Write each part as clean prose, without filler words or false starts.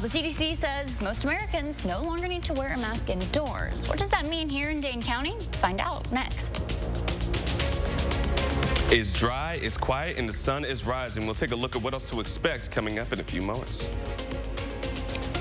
the CDC says most Americans no longer need to wear a mask indoors. What does that mean here in Dane County? Find out next. It's dry, it's quiet, and the sun is rising. We'll take a look at what else to expect coming up in a few moments.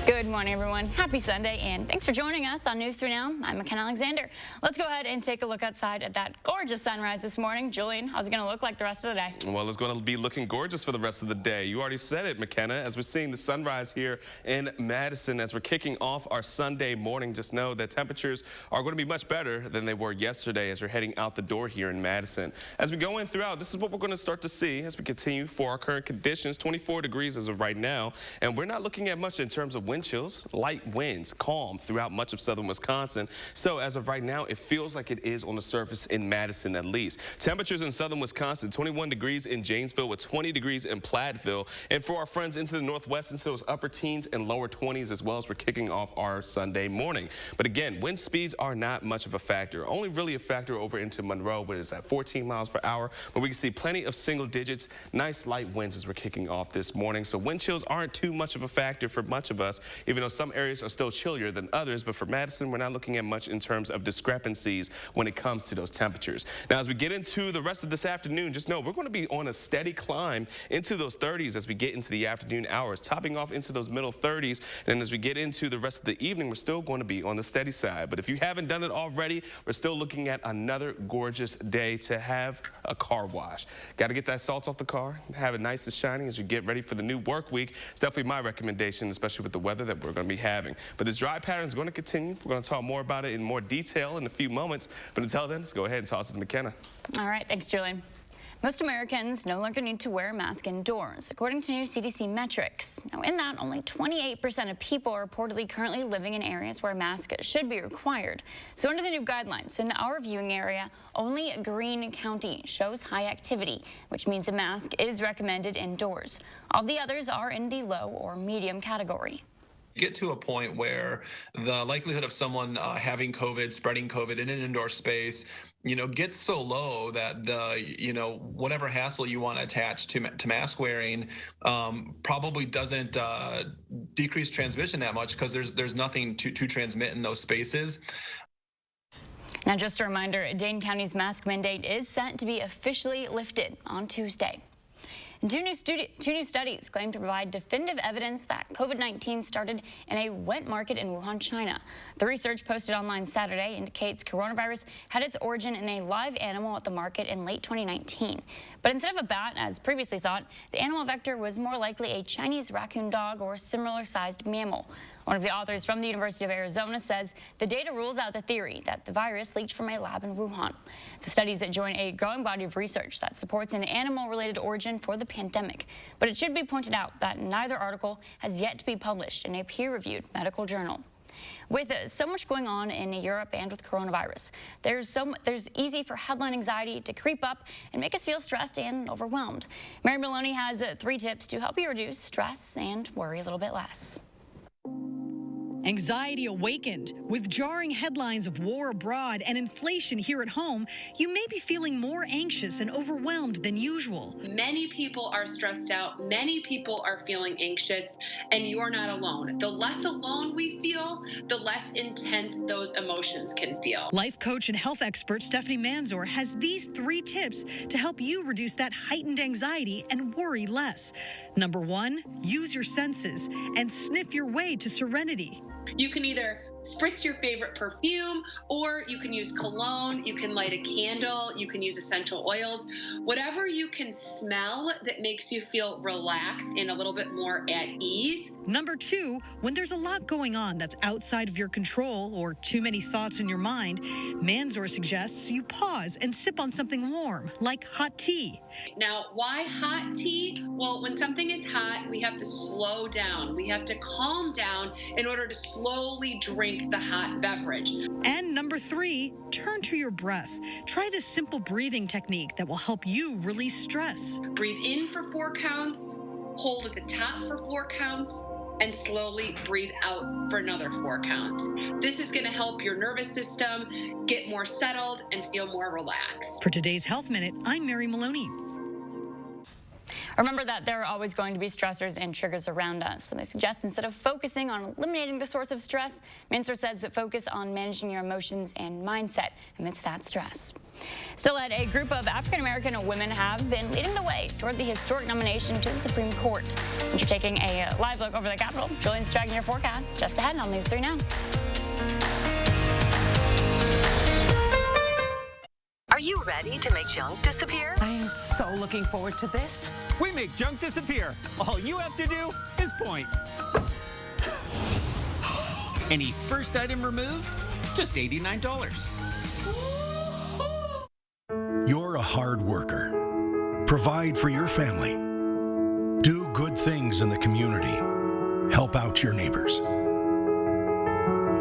Good morning, everyone. Happy Sunday, and thanks for joining us on News 3 Now. I'm McKenna Alexander. Let's go ahead and take a look outside at that gorgeous sunrise this morning. Julian, how's it going to look like the rest of the day? Well, it's going to be looking gorgeous for the rest of the day. You already said it, McKenna, as we're seeing the sunrise here in Madison. As we're kicking off our Sunday morning, just know that temperatures are going to be much better than they were yesterday as you're heading out the door here in Madison. As we go in throughout, this is what we're going to start to see as we continue for our current conditions. 24 degrees as of right now, and we're not looking at much in terms of wind chills. Light winds, calm throughout much of southern Wisconsin. So as of right now, it feels like it is on the surface in Madison at least. Temperatures in southern Wisconsin, 21 degrees in Janesville with 20 degrees in Platteville. And for our friends into the northwest, into those upper teens and lower 20s as well as we're kicking off our Sunday morning. But again, wind speeds are not much of a factor. Only really a factor over into Monroe, where it's at 14 miles per hour. But we can see plenty of single digits, nice light winds as we're kicking off this morning. So wind chills aren't too much of a factor for much of us, even though some areas are still chillier than others. But for Madison, we're not looking at much in terms of discrepancies when it comes to those temperatures. Now, as we get into the rest of this afternoon, just know we're going to be on a steady climb into those 30s as we get into the afternoon hours, topping off into those middle 30s. And as we get into the rest of the evening, we're still going to be on the steady side. But if you haven't done it already, we're still looking at another gorgeous day to have a car wash. Got to get that salt off the car, have it nice and shiny as you get ready for the new work week. It's definitely my recommendation, especially with the weather that we're going to be having. But this dry pattern is going to continue. We're going to talk more about it in more detail in a few moments. But until then, let's go ahead and toss it to McKenna. All right, thanks, Julian. Most Americans no longer need to wear a mask indoors, according to new CDC metrics. Now, in that, only 28% of people are reportedly currently living in areas where a mask should be required. So under the new guidelines, in our viewing area, only Greene County shows high activity, which means a mask is recommended indoors. All the others are in the low or medium category. Get to a point where the likelihood of someone having COVID, spreading COVID in an indoor space, gets so low that the, whatever hassle you want to attach to mask wearing probably doesn't decrease transmission that much because there's nothing to transmit in those spaces. Now, just a reminder, Dane County's mask mandate is set to be officially lifted on Tuesday. Two new studies claim to provide definitive evidence that COVID-19 started in a wet market in Wuhan, China. The research posted online Saturday indicates coronavirus had its origin in a live animal at the market in late 2019. But instead of a bat, as previously thought, the animal vector was more likely a Chinese raccoon dog or similar-sized mammal. One of the authors from the University of Arizona says the data rules out the theory that the virus leaked from a lab in Wuhan. The studies join a growing body of research that supports an animal-related origin for the pandemic. But it should be pointed out that neither article has yet to be published in a peer-reviewed medical journal. With so much going on in Europe and with coronavirus, there's easy for headline anxiety to creep up and make us feel stressed and overwhelmed. Mary Maloney has 3 tips to help you reduce stress and worry a little bit less. Anxiety awakened. With jarring headlines of war abroad and inflation here at home, you may be feeling more anxious and overwhelmed than usual. Many people are stressed out. Many people are feeling anxious, and you're not alone. The less alone we feel, the less intense those emotions can feel. Life coach and health expert Stephanie Manzor has these 3 tips to help you reduce that heightened anxiety and worry less. Number 1, use your senses and sniff your way to serenity. You can either spritz your favorite perfume, or you can use cologne, you can light a candle, you can use essential oils, whatever you can smell that makes you feel relaxed and a little bit more at ease. Number 2, when there's a lot going on that's outside of your control or too many thoughts in your mind, Manzor suggests you pause and sip on something warm, like hot tea. Now, why hot tea? Well, when something is hot, we have to slow down. We have to calm down in order to slowly drink the hot beverage. And number 3, turn to your breath. Try this simple breathing technique that will help you release stress. Breathe in for 4 counts, hold at the top for 4 counts, and slowly breathe out for another 4 counts. This is going to help your nervous system get more settled and feel more relaxed. For today's Health Minute, I'm Mary Maloney. Remember that there are always going to be stressors and triggers around us. So they suggest instead of focusing on eliminating the source of stress, Mansour says that focus on managing your emotions and mindset amidst that stress. Still ahead, a group of African-American women have been leading the way toward the historic nomination to the Supreme Court. And you're taking a live look over the Capitol. Julian's tracking your forecast just ahead on News 3 Now. Are you ready to make junk disappear? I am so looking forward to this. We make junk disappear. All you have to do is point. Any first item removed? Just $89. You're a hard worker. Provide for your family. Do good things in the community. Help out your neighbors.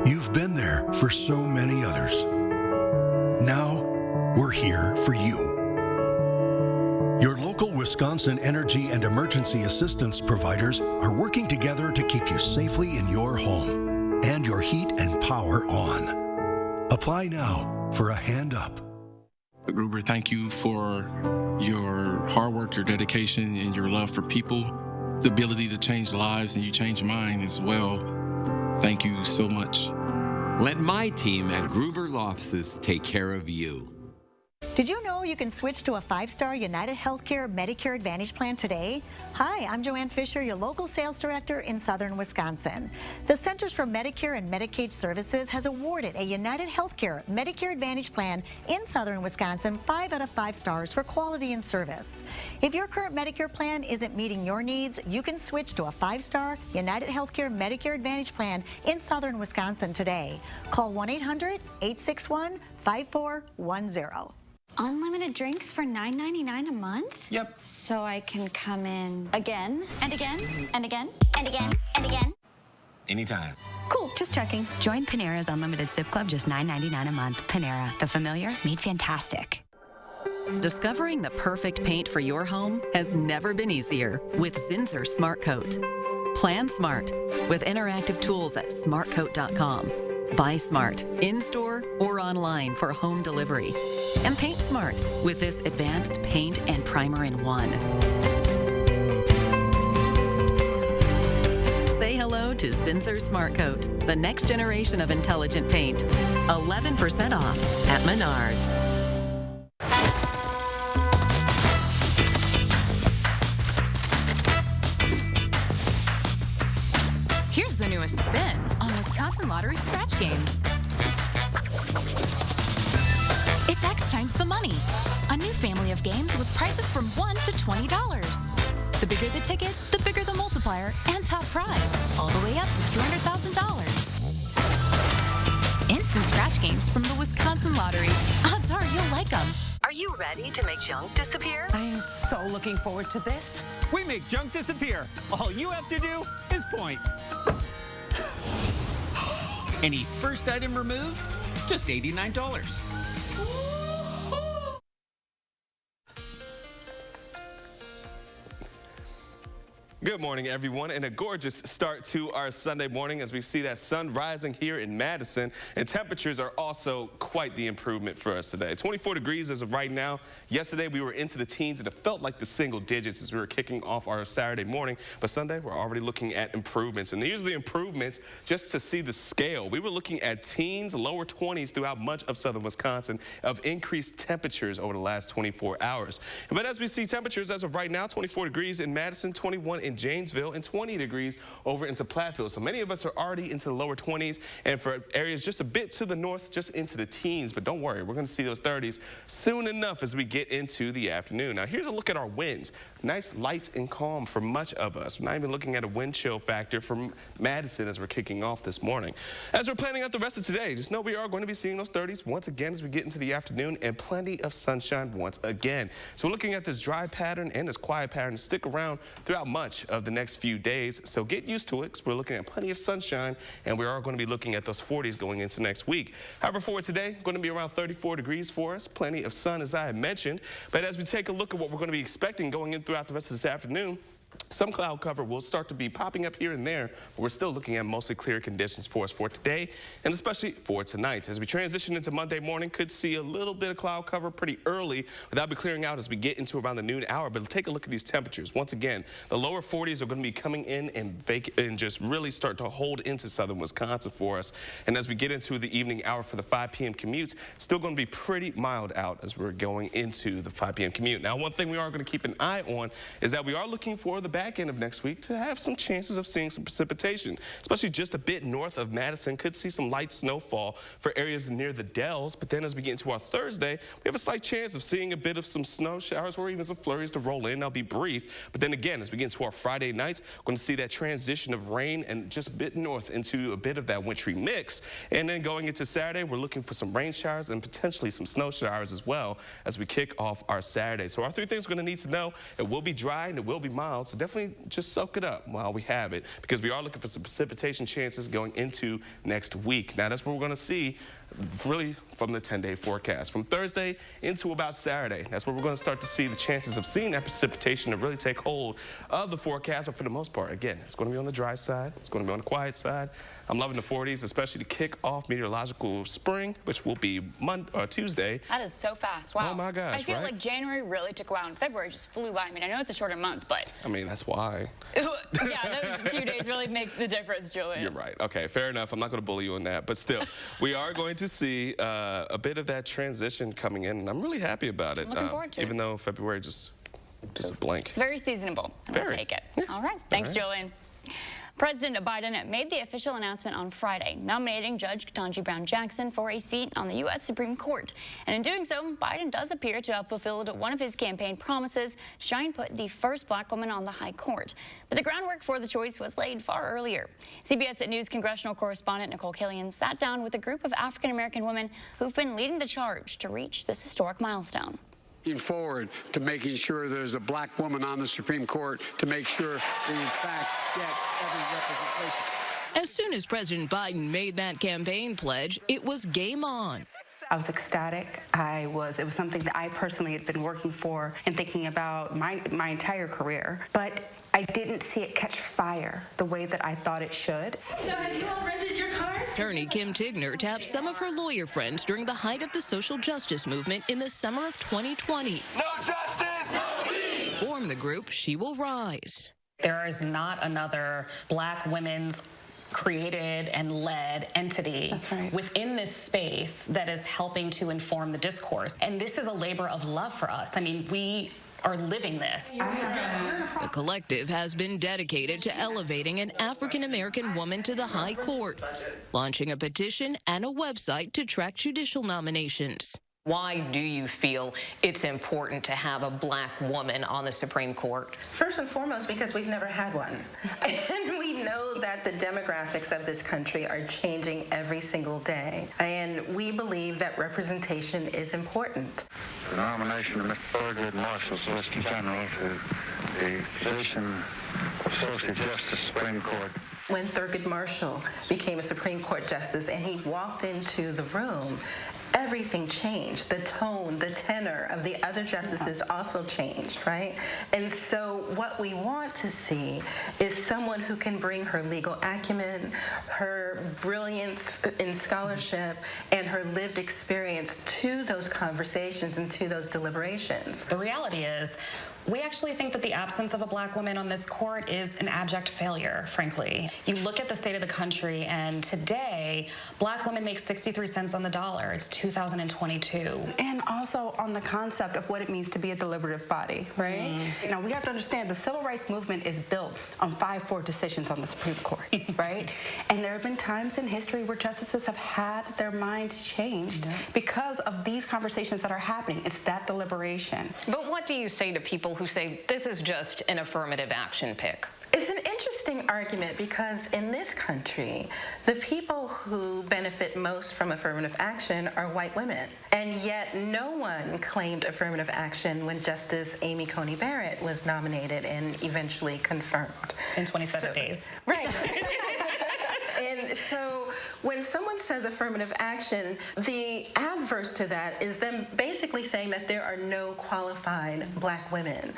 You've been there for so many others. Now, we're here for you. Your local Wisconsin energy and emergency assistance providers are working together to keep you safely in your home and your heat and power on. Apply now for a hand up. Gruber, thank you for your hard work, your dedication, and your love for people. The ability to change lives, and you change mine as well. Thank you so much. Let my team at Gruber Law Offices take care of you. Did you know you can switch to a 5-star United Healthcare Medicare Advantage plan today? Hi, I'm Joanne Fisher, your local sales director in southern Wisconsin. The Centers for Medicare and Medicaid Services has awarded a United Healthcare Medicare Advantage plan in southern Wisconsin 5 out of 5 stars for quality and service. If your current Medicare plan isn't meeting your needs, you can switch to a 5-star United Healthcare Medicare Advantage plan in southern Wisconsin today. Call 1-800-861-5410. Unlimited drinks for $9.99 a month? Yep. So I can come in again and again and again and again and again? Anytime. Cool, just checking. Join Panera's Unlimited Sip Club, just $9.99 a month. Panera, the familiar made fantastic. Discovering the perfect paint for your home has never been easier with Zinsser Smart Coat. Plan smart with interactive tools at smartcoat.com. Buy smart, in-store or online for home delivery. And paint smart with this advanced paint and primer in one. Say hello to Zinsser Smart Coat, the next generation of intelligent paint. 11% off at Menards. Here's the newest spin on Wisconsin Lottery scratch games. It's X times the money, a new family of games with prices from $1 to $20. The bigger the ticket, the bigger the multiplier and top prize, all the way up to $200,000. Instant scratch games from the Wisconsin Lottery. Odds are you'll like them. Are you ready to make junk disappear? I am so looking forward to this. We make junk disappear. All you have to do is point. Any first item removed? Just $89. Good morning, everyone, and a gorgeous start to our Sunday morning as we see that sun rising here in Madison, and temperatures are also quite the improvement for us today. 24 degrees as of right now. Yesterday, we were into the teens, and it felt like the single digits as we were kicking off our Saturday morning, but Sunday, we're already looking at improvements, and these are the improvements just to see the scale. We were looking at teens, lower 20s throughout much of southern Wisconsin of increased temperatures over the last 24 hours. But as we see temperatures as of right now, 24 degrees in Madison, 21 in Janesville, and 20 degrees over into Platteville. So many of us are already into the lower 20s, and for areas just a bit to the north, just into the teens. But don't worry, we're going to see those 30s soon enough as we get into the afternoon. Now, here's a look at our winds. Nice, light, and calm for much of us. We're not even looking at a wind chill factor from Madison as we're kicking off this morning. As we're planning out the rest of today, just know we are going to be seeing those 30s once again as we get into the afternoon, and plenty of sunshine once again. So we're looking at this dry pattern and this quiet pattern to stick around throughout much of the next few days. So get used to it, because we're looking at plenty of sunshine, and we are going to be looking at those 40s going into next week. However, for today, going to be around 34 degrees for us. Plenty of sun, as I had mentioned. But as we take a look at what we're going to be expecting going in throughout the rest of this afternoon, Some cloud cover will start to be popping up here and there, but we're still looking at mostly clear conditions for us for today and especially for tonight. As we transition into Monday morning, could see a little bit of cloud cover pretty early, but that'll be clearing out as we get into around the noon hour. But take a look at these temperatures. Once again, the lower 40s are going to be coming in and just really start to hold into southern Wisconsin for us. And as we get into the evening hour for the 5 p.m. commutes, still going to be pretty mild out as we're going into the 5 p.m. commute. Now, one thing we are going to keep an eye on is that we are looking for the back end of next week to have some chances of seeing some precipitation, especially just a bit north of Madison. Could see some light snowfall for areas near the Dells, but then as we get into our Thursday, we have a slight chance of seeing a bit of some snow showers or even some flurries to roll in. They'll be brief, but then again, as we get into our Friday nights, we're going to see that transition of rain and just a bit north into a bit of that wintry mix. And then going into Saturday, we're looking for some rain showers and potentially some snow showers as well as we kick off our Saturday. So our 3 things we're going to need to know: it will be dry and it will be mild, so definitely just soak it up while we have it, because we are looking for some precipitation chances going into next week. Now, that's what we're going to see really from the 10-day forecast. From Thursday into about Saturday, that's where we're going to start to see the chances of seeing that precipitation to really take hold of the forecast. But for the most part, again, it's going to be on the dry side. It's going to be on the quiet side. I'm loving the 40s, especially to kick off meteorological spring, which will be Tuesday. That is so fast. Wow. Oh, my gosh, I feel like January really took a while, and February just flew by. I mean, I know it's a shorter month, but... I mean, that's why. Yeah, those few days really make the difference, Julian. You're right. Okay, fair enough. I'm not going to bully you on that, but still, we are going to see a bit of that transition coming in, and I'm really happy about it. Looking forward to it. Even though February just a blank. It's very seasonable. We'll take it. Yeah. All right. Thanks, Julian. President Biden made the official announcement on Friday, nominating Judge Ketanji Brown Jackson for a seat on the U.S. Supreme Court. And in doing so, Biden does appear to have fulfilled one of his campaign promises to try and put the first black woman on the high court. But the groundwork for the choice was laid far earlier. CBS News congressional correspondent Nicole Killian sat down with a group of African-American women who've been leading the charge to reach this historic milestone. Looking forward to making sure there's a black woman on the Supreme Court to make sure we, in fact, get every representation. As soon as President Biden made that campaign pledge, it was game on. I was ecstatic. It was something that I personally had been working for and thinking about my entire career. But I didn't see it catch fire the way that I thought it should. So have you all rented your cars? Attorney Kim Tigner tapped some of her lawyer friends during the height of the social justice movement in the summer of 2020. No justice, no peace. Form the group She Will Rise. There is not another black women's created and led entity within this space that is helping to inform the discourse. And this is a labor of love for us. I mean, we are living this. The collective has been dedicated to elevating an African-American woman to the high court, launching a petition and a website to track judicial nominations. Why do you feel it's important to have a black woman on the Supreme Court? First and foremost, because we've never had one. And we know that the demographics of this country are changing every single day. And we believe that representation is important. The nomination of Ms. Thurgood Marshall, Solicitor General, to the position of Associate Justice, Supreme Court. When Thurgood Marshall became a Supreme Court Justice and he walked into the room, everything changed. The tone, the tenor of the other justices also changed, right? And so what we want to see is someone who can bring her legal acumen, her brilliance in scholarship, and her lived experience to those conversations and to those deliberations. The reality is, we actually think that the absence of a black woman on this court is an abject failure, frankly. You look at the state of the country, and today, black women make 63 cents on the dollar. It's 2022. And also on the concept of what it means to be a deliberative body, right? Now, we have to understand the civil rights movement is built on 5-4 decisions on the Supreme Court, right? And there have been times in history where justices have had their minds changed because of these conversations that are happening. It's that deliberation. But what do you say to people who say this is just an affirmative action pick? It's an interesting argument because in this country, the people who benefit most from affirmative action are white women. And yet no one claimed affirmative action when Justice Amy Coney Barrett was nominated and eventually confirmed. In 27 days. Right. And And so when someone says affirmative action, the adverse to that is them basically saying that there are no qualified black women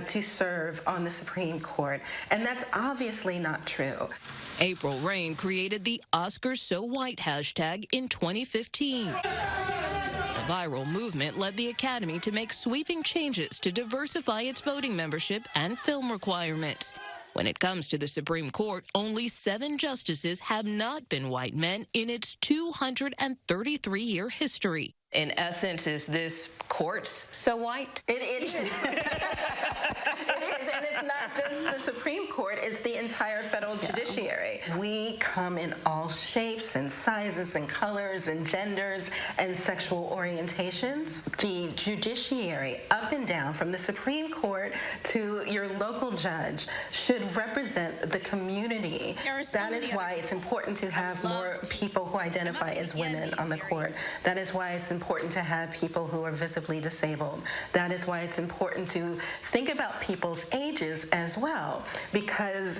to serve on the Supreme Court. And that's obviously not true. April Reign created the Oscars So White hashtag in 2015. The viral movement led the Academy to make sweeping changes to diversify its voting membership and film requirements. When it comes to the Supreme Court, only 7 justices have not been white men in its 233-year history. In essence, is this court so white? It is. It is, and it's not just the Supreme Court, it's the entire federal judiciary. We come in all shapes and sizes and colors and genders and sexual orientations. The judiciary, up and down, from the Supreme Court to your local judge, should represent the community. That is why it's important to have more people who identify as women on the court. That is why it's important to have people who are visibly disabled. That is why it's important to think about people's ages as well, because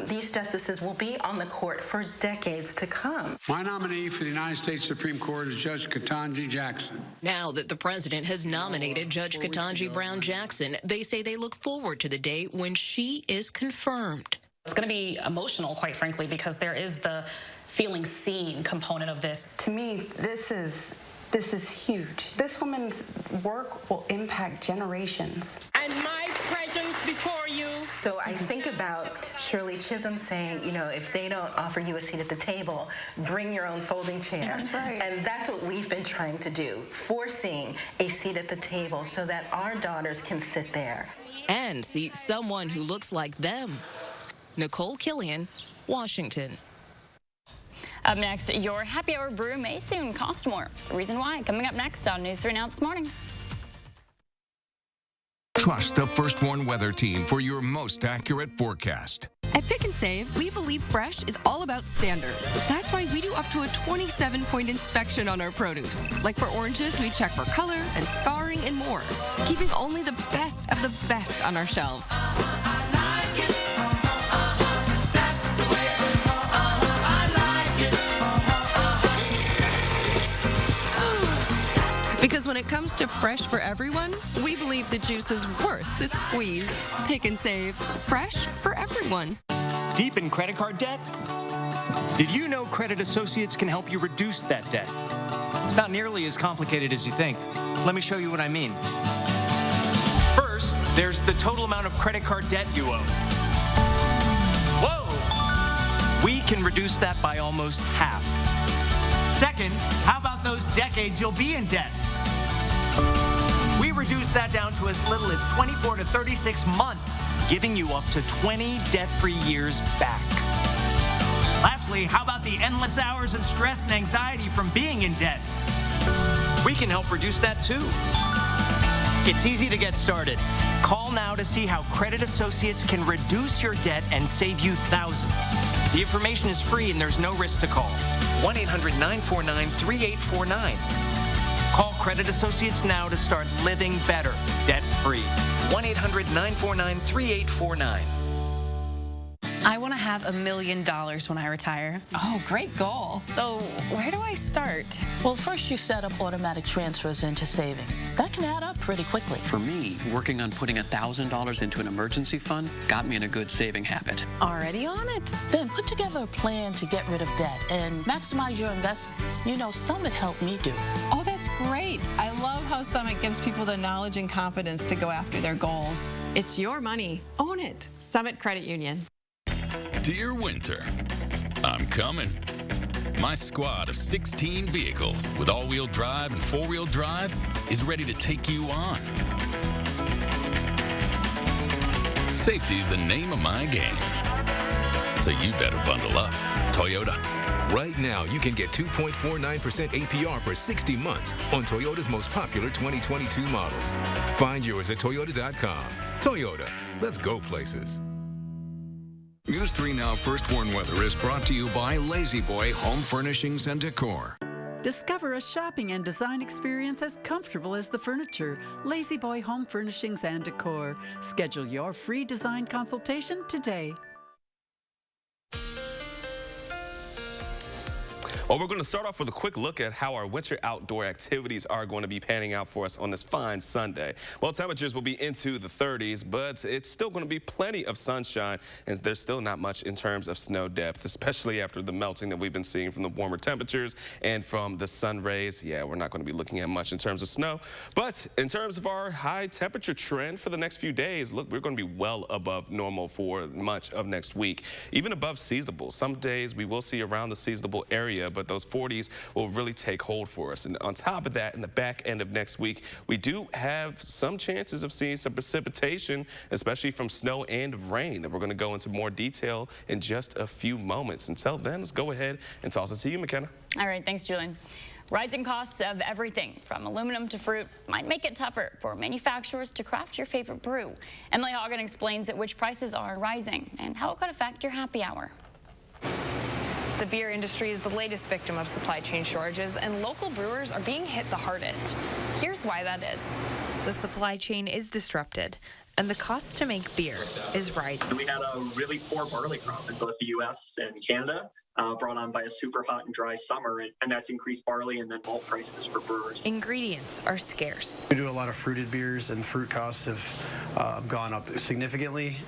these justices will be on the court for decades to come. My nominee for the United States Supreme Court is Judge Ketanji Jackson. Now that the president has nominated Judge Ketanji Brown Jackson, they say they look forward to the day when she is confirmed. It's going to be emotional, quite frankly, because there is the feeling seen component of this. To me, this is huge. This woman's work will impact generations. And my presence before you. So I think about Shirley Chisholm saying, you know, if they don't offer you a seat at the table, bring your own folding chair. That's right. And that's what we've been trying to do, forcing a seat at the table so that our daughters can sit there. And seat someone who looks like them. Nicole Killian, Washington. Up next, your happy hour brew may soon cost more. The reason why, coming up next on News 3 Now This Morning. Trust the First Warn Weather Team for your most accurate forecast. At Pick and Save, we believe fresh is all about standards. That's why we do up to a 27-point inspection on our produce. Like for oranges, we check for color and scarring and more, keeping only the best of the best on our shelves. Because when it comes to fresh for everyone, we believe the juice is worth the squeeze. Pick and Save, fresh for everyone. Deep in credit card debt? Did you know Credit Associates can help you reduce that debt? It's not nearly as complicated as you think. Let me show you what I mean. First, there's the total amount of credit card debt you owe. Whoa! We can reduce that by almost half. Second, how about those decades you'll be in debt? We reduced that down to as little as 24 to 36 months, giving you up to 20 debt-free years back. Lastly, how about the endless hours of stress and anxiety from being in debt? We can help reduce that too. It's easy to get started. Call now to see how Credit Associates can reduce your debt and save you thousands. The information is free and there's no risk to call. 1-800-949-3849. Call Credit Associates now to start living better, debt-free. 1-800-949-3849. I want to have $1 million when I retire. Oh, great goal. So where do I start? Well, first you set up automatic transfers into savings. That can add up pretty quickly. For me, working on putting $1,000 into an emergency fund got me in a good saving habit. Already on it. Then put together a plan to get rid of debt and maximize your investments. You know, Summit helped me do. Oh, that's great. I love how Summit gives people the knowledge and confidence to go after their goals. It's your money. Own it. Summit Credit Union. Dear Winter, I'm coming. My squad of 16 vehicles with all-wheel drive and four-wheel drive is ready to take you on. Safety's the name of my game. So you better bundle up. Toyota. Right now, you can get 2.49% APR for 60 months on Toyota's most popular 2022 models. Find yours at Toyota.com. Toyota, let's go places. News 3 Now First Warn Weather is brought to you by Lazy Boy Home Furnishings and Decor. Discover a shopping and design experience as comfortable as the furniture. Lazy Boy Home Furnishings and Decor. Schedule your free design consultation today. Well, we're going to start off with a quick look at how our winter outdoor activities are going to be panning out for us on this fine Sunday. Well, temperatures will be into the 30s, but it's still going to be plenty of sunshine, and there's still not much in terms of snow depth, especially after the melting that we've been seeing from the warmer temperatures and from the sun rays. Yeah, we're not going to be looking at much in terms of snow, but in terms of our high temperature trend for the next few days, look, we're going to be well above normal for much of next week, even above seasonable. Some days we will see around the seasonable area, but those 40s will really take hold for us. And on top of that, in the back end of next week, we do have some chances of seeing some precipitation, especially from snow and rain, that we're going to go into more detail in just a few moments. Until then, let's go ahead and toss it to you, McKenna. All right, thanks, Julian. Rising costs of everything from aluminum to fruit might make it tougher for manufacturers to craft your favorite brew. Emily Hogan explains at which prices are rising and how it could affect your happy hour. The beer industry is the latest victim of supply chain shortages, and local brewers are being hit the hardest. Here's why that is. The supply chain is disrupted, and the cost to make beer is rising. We had a really poor barley crop in both the U.S. and Canada, brought on by a super hot and dry summer, and that's increased barley and then malt prices for brewers. Ingredients are scarce. We do a lot of fruited beers, and fruit costs have gone up significantly,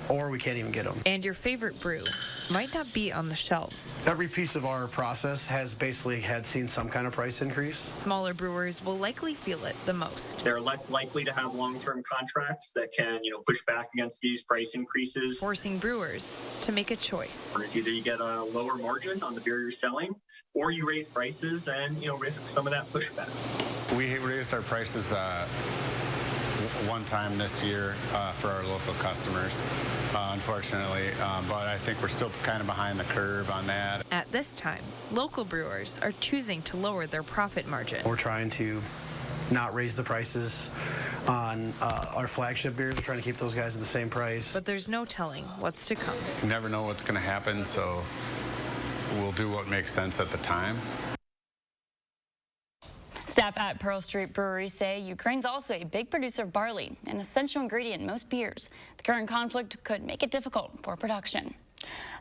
or we can't even get them. And your favorite brew might not be on the shelves. Every piece of our process has basically seen some kind of price increase. Smaller brewers will likely feel it the most. They're less likely to have long-term contracts that can, push back against these price increases. Forcing brewers to make a choice. It's either you get a lower margin on the beer you're selling, or you raise prices and, risk some of that pushback. We raised our prices one time this year for our local customers, unfortunately, but I think we're still kind of behind the curve on that. At this time, local brewers are choosing to lower their profit margin. We're trying to not raise the prices on our flagship beers. We're trying to keep those guys at the same price. But there's no telling what's to come. You never know what's going to happen, so we'll do what makes sense at the time. Staff at Pearl Street Brewery say Ukraine's also a big producer of barley, an essential ingredient in most beers. The current conflict could make it difficult for production.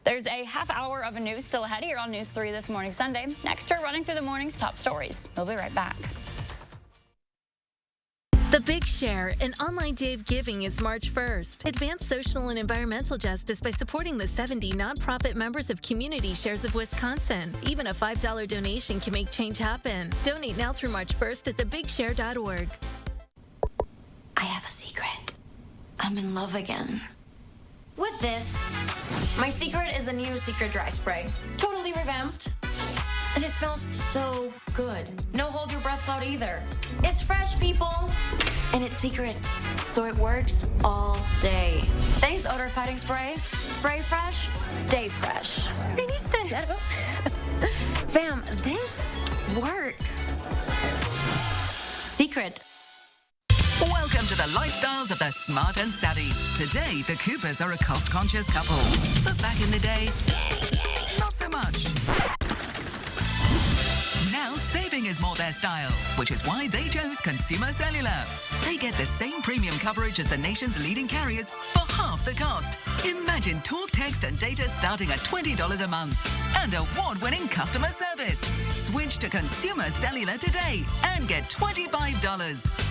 There's a half hour of news still ahead here on News 3 this morning, Sunday. Next, we're running through the morning's top stories. We'll be right back. The Big Share, an online day of giving, is March 1st. Advance social and environmental justice by supporting the 70 nonprofit members of Community Shares of Wisconsin. Even a $5 donation can make change happen. Donate now through March 1st at thebigshare.org. I have a secret. I'm in love again. With this, my secret is a new Secret Dry Spray. Totally revamped. And it smells so good. No hold your breath cloud either. It's fresh, people. And it's secret, so it works all day. Thanks, odor fighting spray. Spray fresh, stay fresh. Fam, this works. Secret. Welcome to the lifestyles of the smart and savvy. Today, the Coopers are a cost-conscious couple. But back in the day, not so much. Now, saving is more their style, which is why they chose Consumer Cellular. They get the same premium coverage as the nation's leading carriers for half the cost. Imagine talk, text, and data starting at $20 a month. And award-winning customer service. Switch to Consumer Cellular today and get $25.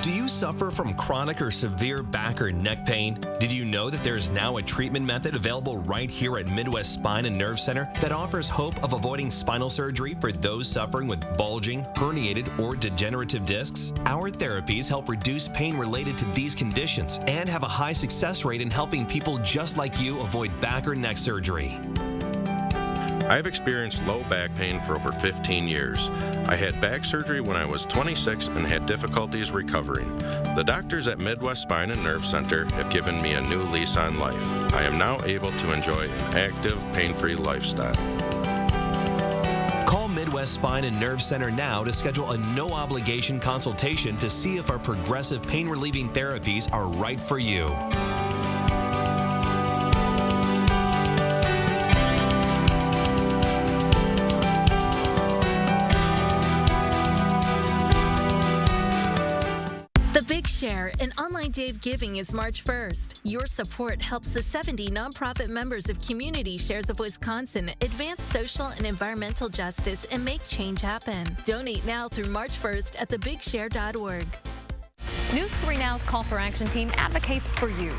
Do you suffer from chronic or severe back or neck pain? Did you know that there's now a treatment method available right here at Midwest Spine and Nerve Center that offers hope of avoiding spinal surgery for those suffering with bulging, herniated, or degenerative discs? Our therapies help reduce pain related to these conditions and have a high success rate in helping people just like you avoid back or neck surgery. I've experienced low back pain for over 15 years. I had back surgery when I was 26 and had difficulties recovering. The doctors at Midwest Spine and Nerve Center have given me a new lease on life. I am now able to enjoy an active, pain-free lifestyle. Call Midwest Spine and Nerve Center now to schedule a no-obligation consultation to see if our progressive pain-relieving therapies are right for you. The Big Share and Online Dave Giving is March 1st. Your support helps the 70 nonprofit members of Community Shares of Wisconsin advance social and environmental justice and make change happen. Donate now through March 1st at thebigshare.org. News 3 Now's Call for Action team advocates for you.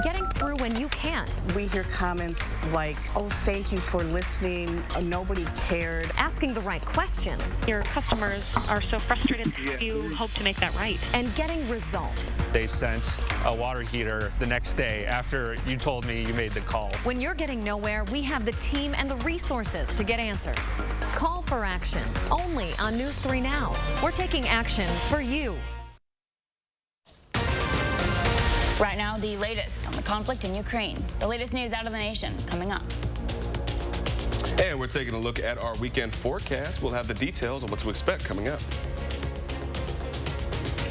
Getting through when you can't. We hear comments like, oh, thank you for listening. Nobody cared. Asking the right questions. Your customers are so frustrated. You hope to make that right. And getting results. They sent a water heater the next day after you told me you made the call. When you're getting nowhere, we have the team and the resources to get answers. Call for Action, only on News 3 Now. We're taking action for you. Right now, the latest on the conflict in Ukraine. The latest news out of the nation coming up. And we're taking a look at our weekend forecast. We'll have the details on what to expect coming up.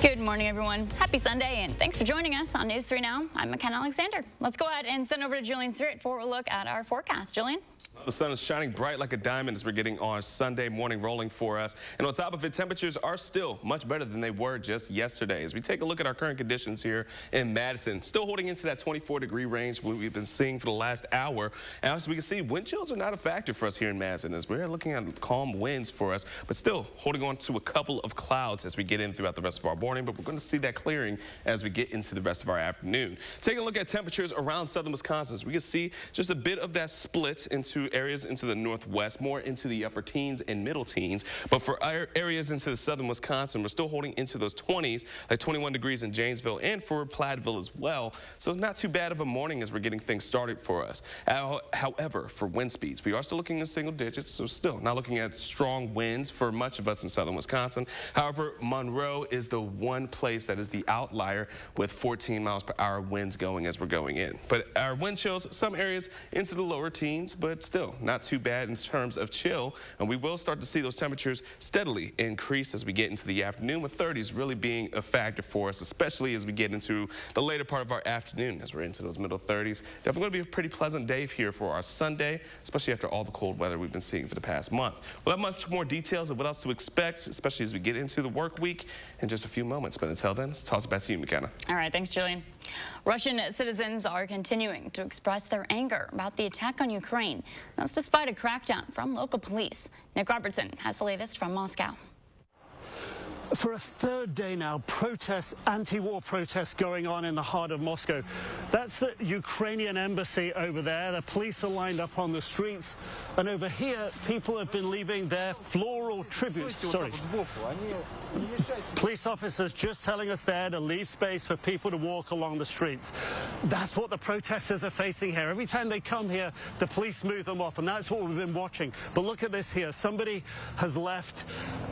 Good morning, everyone. Happy Sunday, and thanks for joining us on News 3 Now. I'm McKenna Alexander. Let's go ahead and send over to Julian Stewart for a look at our forecast. Julian? The sun is shining bright like a diamond as we're getting our Sunday morning rolling for us. And on top of it, temperatures are still much better than they were just yesterday. As we take a look at our current conditions here in Madison, still holding into that 24-degree range we've been seeing for the last hour. And as we can see, wind chills are not a factor for us here in Madison as we're looking at calm winds for us, but still holding on to a couple of clouds as we get in throughout the rest of our morning. But we're going to see that clearing as we get into the rest of our afternoon. Taking a look at temperatures around southern Wisconsin, as we can see just a bit of that split into areas into the northwest, more into the upper teens and middle teens. But for our areas into the southern Wisconsin, we're still holding into those 20s, like 21 degrees in Janesville and for Platteville as well. So not too bad of a morning as we're getting things started for us. However, for wind speeds, we are still looking in single digits, so still not looking at strong winds for much of us in southern Wisconsin. However, Monroe is the one place that is the outlier with 14 miles per hour winds going as we're going in. But our wind chills, some areas into the lower teens, but still not too bad in terms of chill, and we will start to see those temperatures steadily increase as we get into the afternoon, with 30s really being a factor for us, especially as we get into the later part of our afternoon as we're into those middle 30s. Definitely going to be a pretty pleasant day here for our Sunday, especially after all the cold weather we've been seeing for the past month. We'll have much more details of what else to expect, especially as we get into the work week in just a few moments. But until then, let's toss it back to you, McKenna. All right, thanks, Julian. Russian citizens are continuing to express their anger about the attack on Ukraine. That's despite a crackdown from local police. Nick Robertson has the latest from Moscow. For a third day now, protests, anti-war protests going on in the heart of Moscow. That's the Ukrainian embassy over there. The police are lined up on the streets. And over here, people have been leaving their floral tributes. Sorry. Police officers just telling us there to leave space for people to walk along the streets. That's what the protesters are facing here. Every time they come here, the police move them off, and that's what we've been watching. But look at this here. Somebody has left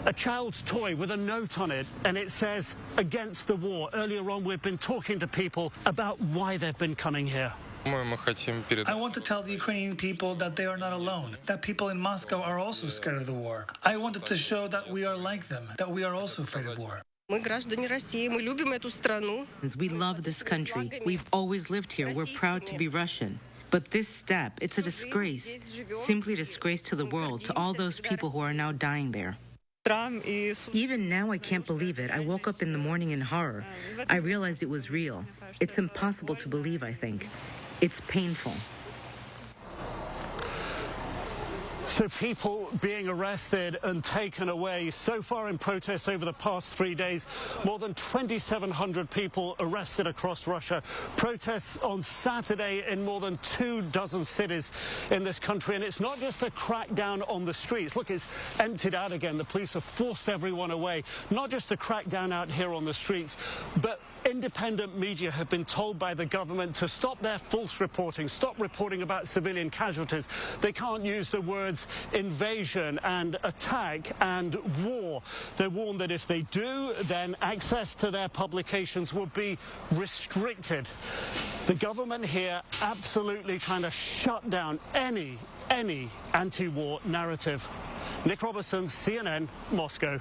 a child's toy with a note on it, and it says, "Against the war." Earlier on, we've been talking to people about why they've been coming here. I want to tell the Ukrainian people that they are not alone, that people in Moscow are also scared of the war. I wanted to show that we are like them, that we are also afraid of war. We love this country. We've always lived here. We're proud to be Russian. But this step, it's a disgrace. Simply a disgrace to the world, to all those people who are now dying there. Even now, I can't believe it. I woke up in the morning in horror. I realized it was real. It's impossible to believe, I think. It's painful. So people being arrested and taken away. So far in protests over the past 3 days, more than 2,700 people arrested across Russia. Protests on Saturday in more than 24 cities in this country. And it's not just a crackdown on the streets. Look, it's emptied out again. The police have forced everyone away. Not just a crackdown out here on the streets, but independent media have been told by the government to stop their false reporting, stop reporting about civilian casualties. They can't use the words invasion and attack and war. They're warned that if they do, then access to their publications will be restricted. The government here absolutely trying to shut down any anti-war narrative. Nick Robertson, CNN, Moscow.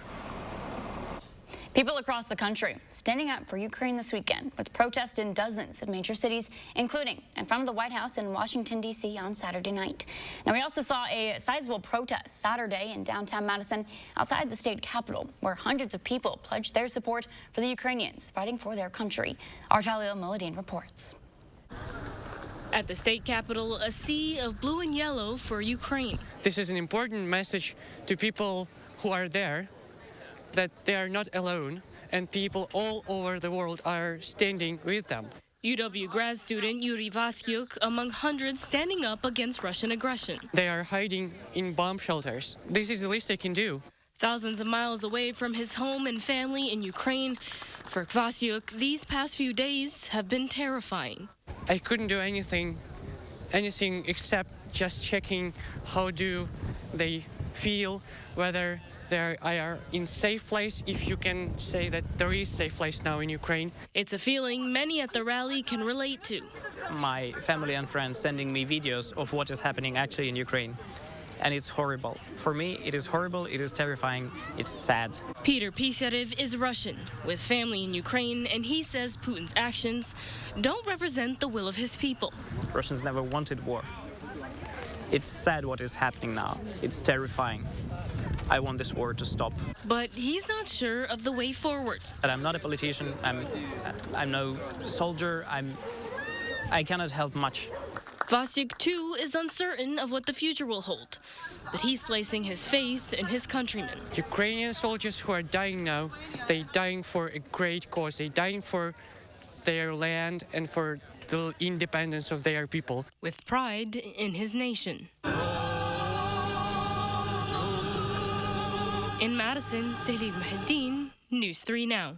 People across the country standing up for Ukraine this weekend with protests in dozens of major cities, including in front of the White House in Washington, D.C. on Saturday night. Now, we also saw a sizable protest Saturday in downtown Madison outside the state capitol, where hundreds of people pledged their support for the Ukrainians fighting for their country. Our Talia Muladin reports. At the state capitol, a sea of blue and yellow for Ukraine. This is an important message to people who are there, that they are not alone, and people all over the world are standing with them. UW grad student Yuri Vasyuk among hundreds standing up against Russian aggression. They are hiding in bomb shelters. This is the least they can do. Thousands of miles away from his home and family in Ukraine, for Vasyuk, these past few days have been terrifying. I couldn't do anything except just checking how do they feel, whether they are in safe place, if you can say that there is safe place now in Ukraine. It's a feeling many at the rally can relate to. My family and friends sending me videos of what is happening actually in Ukraine. And it's horrible. For me, it is horrible, it is terrifying, it's sad. Peter Pisarev is Russian, with family in Ukraine, and he says Putin's actions don't represent the will of his people. Russians never wanted war. It's sad what is happening now. It's terrifying. I want this war to stop. But he's not sure of the way forward. But I'm not a politician, I'm no soldier, I cannot help much. Vasyuk, too, is uncertain of what the future will hold, but he's placing his faith in his countrymen. Ukrainian soldiers who are dying now, they're dying for a great cause. They're dying for their land and for the independence of their people. With pride in his nation. In Madison, Dalil Mahedin, News 3 Now.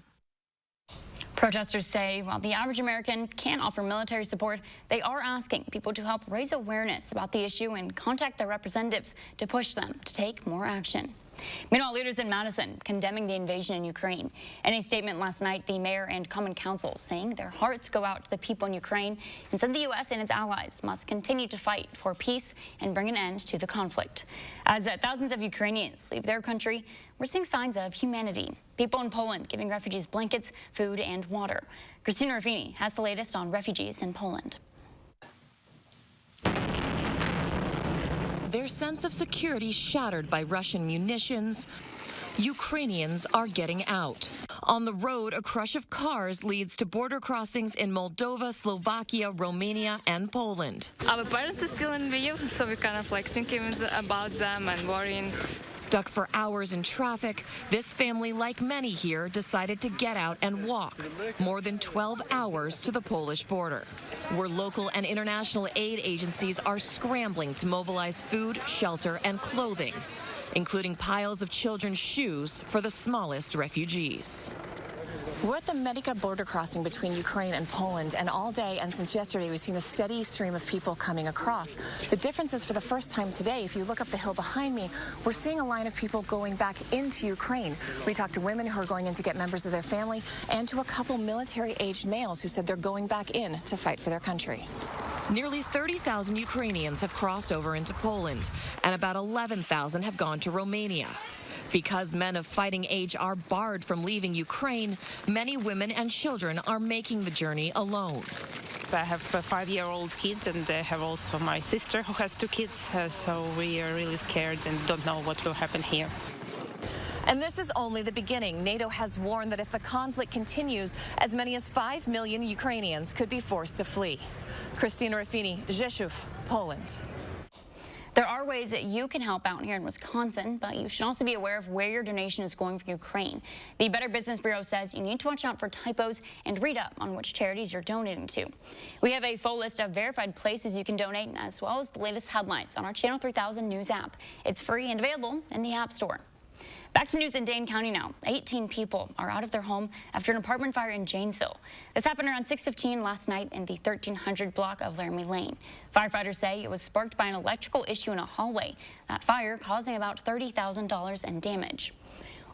Protesters say while the average American can't offer military support, they are asking people to help raise awareness about the issue and contact their representatives to push them to take more action. Meanwhile, leaders in Madison condemning the invasion in Ukraine. In a statement last night, the mayor and common council saying their hearts go out to the people in Ukraine and said the U.S. and its allies must continue to fight for peace and bring an end to the conflict. As thousands of Ukrainians leave their country, we're seeing signs of humanity. People in Poland giving refugees blankets, food, and water. Christina Ruffini has the latest on refugees in Poland. Their sense of security shattered by Russian munitions, Ukrainians are getting out. On the road, a crush of cars leads to border crossings in Moldova, Slovakia, Romania, and Poland. Our parents are still in Lviv, so we're kind of like thinking about them and worrying. Stuck for hours in traffic, this family, like many here, decided to get out and walk more than 12 hours to the Polish border, where local and international aid agencies are scrambling to mobilize food, shelter, and clothing, including piles of children's shoes for the smallest refugees. We're at the Medica border crossing between Ukraine and Poland, and all day and since yesterday we've seen a steady stream of people coming across. The difference is for the first time today, if you look up the hill behind me, we're seeing a line of people going back into Ukraine. We talked to women who are going in to get members of their family and to a couple military-aged males who said they're going back in to fight for their country. Nearly 30,000 Ukrainians have crossed over into Poland, and about 11,000 have gone to Romania. Because men of fighting age are barred from leaving Ukraine, many women and children are making the journey alone. I have a 5-year-old kid, and I have also my sister who has 2 kids, so we are really scared and don't know what will happen here. And this is only the beginning. NATO has warned that if the conflict continues, as many as 5 million Ukrainians could be forced to flee. Christina Ruffini, Rzeszów, Poland. There are ways that you can help out here in Wisconsin, but you should also be aware of where your donation is going for Ukraine. The Better Business Bureau says you need to watch out for typos and read up on which charities you're donating to. We have a full list of verified places you can donate, as well as the latest headlines on our Channel 3000 News app. It's free and available in the App Store. Back to news in Dane County now. 18 people are out of their home after an apartment fire in Janesville. This happened around 6:15 last night in the 1300 block of Laramie Lane. Firefighters say it was sparked by an electrical issue in a hallway. That fire causing about $30,000 in damage.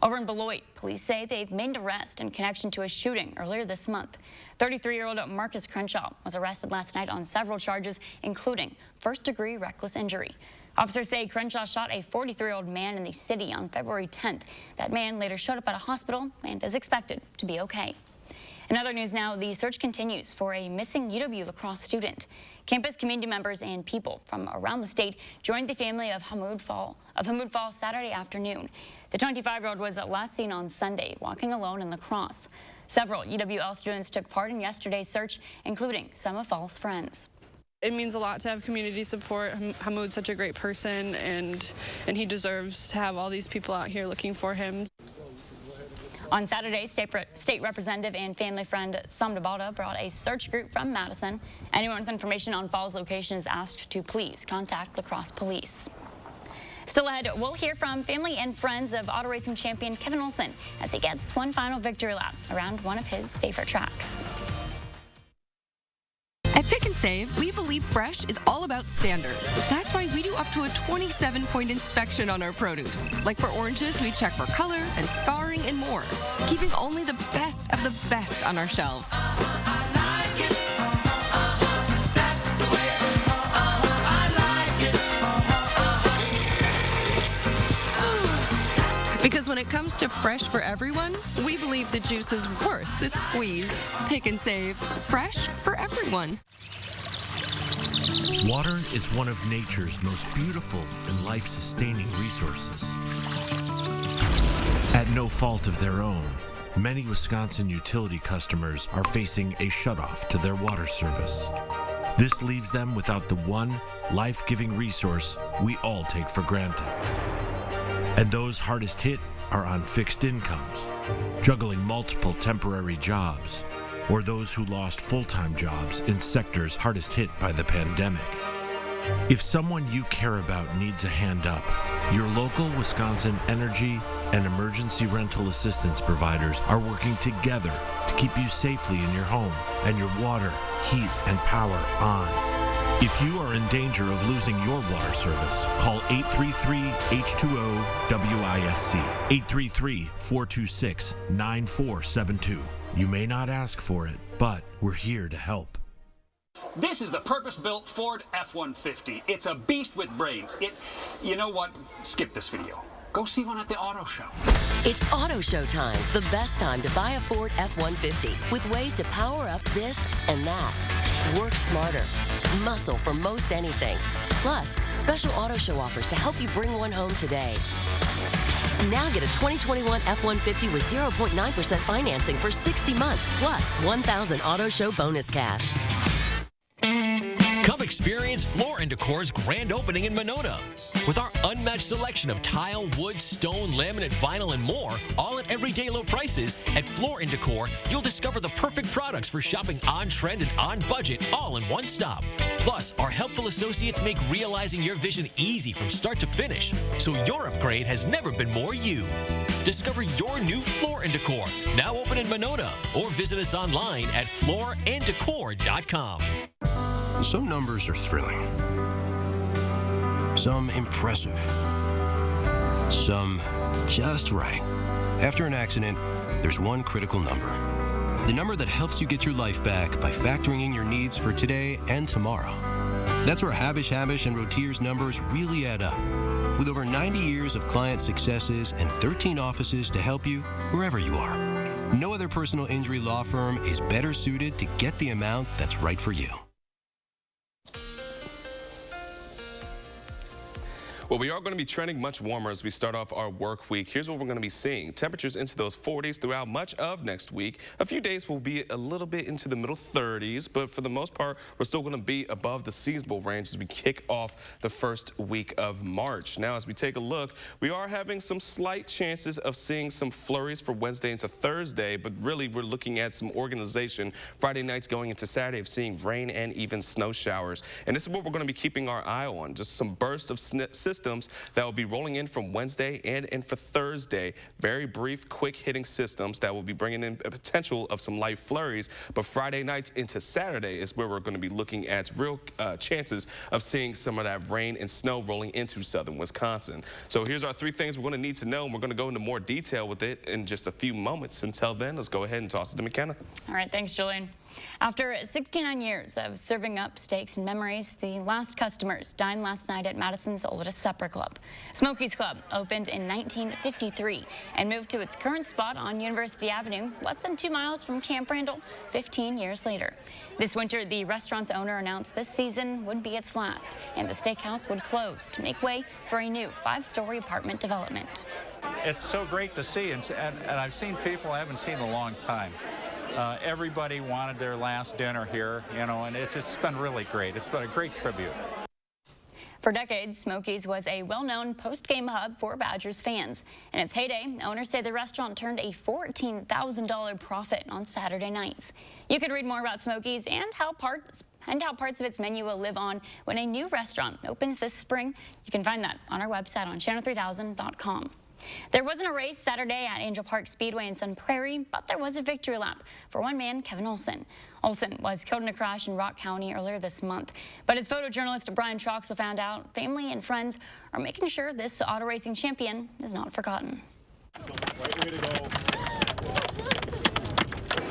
Over in Beloit, police say they've made an arrest in connection to a shooting earlier this month. 33-year-old Marcus Crenshaw was arrested last night on several charges, including first-degree reckless injury. Officers say Crenshaw shot a 43-year-old man in the city on February 10th. That man later showed up at a hospital and is expected to be okay. In other news now, the search continues for a missing UW lacrosse student. Campus community members and people from around the state joined the family of Hamoud Fall Saturday afternoon. The 25-year-old was last seen on Sunday walking alone in lacrosse. Several UWL students took part in yesterday's search, including some of Fall's friends. It means a lot to have community support. Hamoud's such a great person, and he deserves to have all these people out here looking for him. On Saturday, State Representative and family friend Sam Dabada brought a search group from Madison. Anyone with information on Fall's location is asked to please contact Lacrosse Police. Still ahead, we'll hear from family and friends of auto racing champion Kevin Olson as he gets one final victory lap around one of his favorite tracks. At Pick and Save, we believe fresh is all about standards. That's why we do up to a 27-point inspection on our produce. Like for oranges, we check for color and scarring and more, keeping only the best of the best on our shelves. Because when it comes to fresh for everyone, we believe the juice is worth the squeeze. Pick and Save, fresh for everyone. Water is one of nature's most beautiful and life-sustaining resources. At no fault of their own, many Wisconsin utility customers are facing a shutoff to their water service. This leaves them without the one life-giving resource we all take for granted. And those hardest hit are on fixed incomes, juggling multiple temporary jobs, or those who lost full-time jobs in sectors hardest hit by the pandemic. If someone you care about needs a hand up, your local Wisconsin energy and emergency rental assistance providers are working together to keep you safely in your home and your water, heat, and power on. If you are in danger of losing your water service, call 833-H2O-WISC, 833-426-9472. You may not ask for it, but we're here to help. This is the purpose-built Ford F-150. It's a beast with brains. You know what? Skip this video. Go see one at the auto show. It's auto show time, the best time to buy a Ford F-150 with ways to power up this and that. Work smarter, muscle for most anything. Plus, special auto show offers to help you bring one home today. Now get a 2021 F-150 with 0.9% financing for 60 months, plus 1,000 auto show bonus cash. Come experience Floor & Decor's grand opening in Monona. With our unmatched selection of tile, wood, stone, laminate, vinyl, and more, all at everyday low prices, at Floor & Decor, you'll discover the perfect products for shopping on trend and on budget, all in one stop. Plus, our helpful associates make realizing your vision easy from start to finish, so your upgrade has never been more you. Discover your new Floor & Decor, now open in Monona, or visit us online at flooranddecor.com. Some numbers are thrilling, some impressive, some just right. After an accident, there's one critical number. The number that helps you get your life back by factoring in your needs for today and tomorrow. That's where Habish & Rotier's numbers really add up. With over 90 years of client successes and 13 offices to help you wherever you are. No other personal injury law firm is better suited to get the amount that's right for you. Well, we are going to be trending much warmer as we start off our work week. Here's what we're going to be seeing. Temperatures into those 40s throughout much of next week. A few days will be a little bit into the middle 30s, but for the most part, we're still going to be above the seasonable range as we kick off the first week of March. Now, as we take a look, we are having some slight chances of seeing some flurries for Wednesday into Thursday, but really we're looking at some organization Friday nights going into Saturday of seeing rain and even snow showers. And this is what we're going to be keeping our eye on. Just some bursts of systems that will be rolling in from Wednesday and in for Thursday. Very brief, quick-hitting systems that will be bringing in a potential of some light flurries. But Friday nights into Saturday is where we're going to be looking at real chances of seeing some of that rain and snow rolling into southern Wisconsin. So here's our three things we're going to need to know, and we're going to go into more detail with it in just a few moments. Until then, let's go ahead and toss it to McKenna. All right, thanks, Julian. After 69 years of serving up steaks and memories, the last customers dined last night at Madison's oldest supper club. Smokey's Club opened in 1953 and moved to its current spot on University Avenue, less than 2 miles from Camp Randall, 15 years later. This winter, the restaurant's owner announced this season would be its last, and the steakhouse would close to make way for a new 5-story apartment development. It's so great to see, and I've seen people I haven't seen in a long time. Everybody wanted their last dinner here, you know, and it's just been really great. It's been a great tribute. For decades, Smokey's was a well-known post-game hub for Badgers fans. In its heyday, owners say the restaurant turned a $14,000 profit on Saturday nights. You can read more about Smokey's and how parts of its menu will live on when a new restaurant opens this spring. You can find that on our website on channel3000.com. There wasn't a race Saturday at Angel Park Speedway in Sun Prairie, but there was a victory lap for one man, Kevin Olson. Olson was killed in a crash in Rock County earlier this month, but as photojournalist Brian Troxel found out, family and friends are making sure this auto racing champion is not forgotten.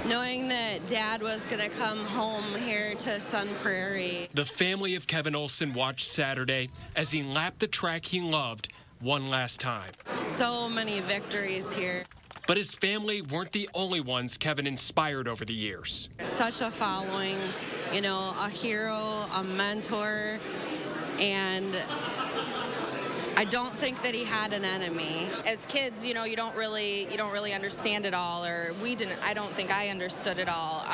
Knowing that Dad was going to come home here to Sun Prairie. The family of Kevin Olson watched Saturday as he lapped the track he loved one last time. So many victories here. But his family weren't the only ones Kevin inspired over the years. Such a following, you know, a hero, a mentor, and I don't think that he had an enemy. As kids, you know, you don't really understand it all, or I don't think I understood it all.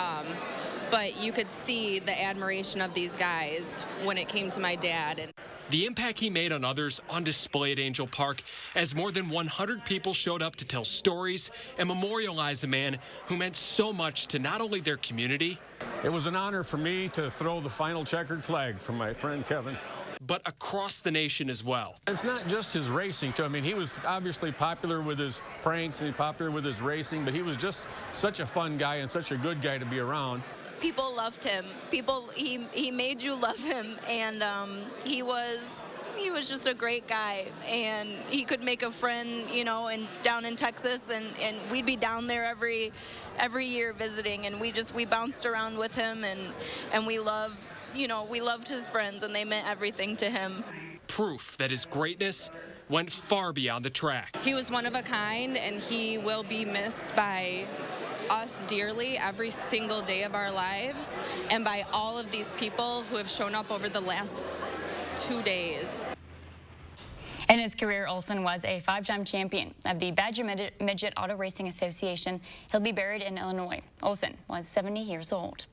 But you could see the admiration of these guys when it came to my dad. The impact he made on others on display at Angel Park as more than 100 people showed up to tell stories and memorialize a man who meant so much to not only their community. It was an honor for me to throw the final checkered flag for my friend Kevin. But across the nation as well. It's not just his racing, too. I mean, he was obviously popular with his pranks and popular with his racing, but he was just such a fun guy and such a good guy to be around. People loved him. He made you love him, and he was just a great guy, and he could make a friend, you know, down in Texas, and we'd be down there every year visiting, and we bounced around with him, and we loved his friends, and they meant everything to him. Proof that his greatness went far beyond the track. He was one of a kind, and he will be missed by us dearly every single day of our lives, and by all of these people who have shown up over the last 2 days. In his career, Olson was a 5-time champion of the Badger Midget Auto Racing Association. He'll be buried in Illinois. Olson was 70 years old.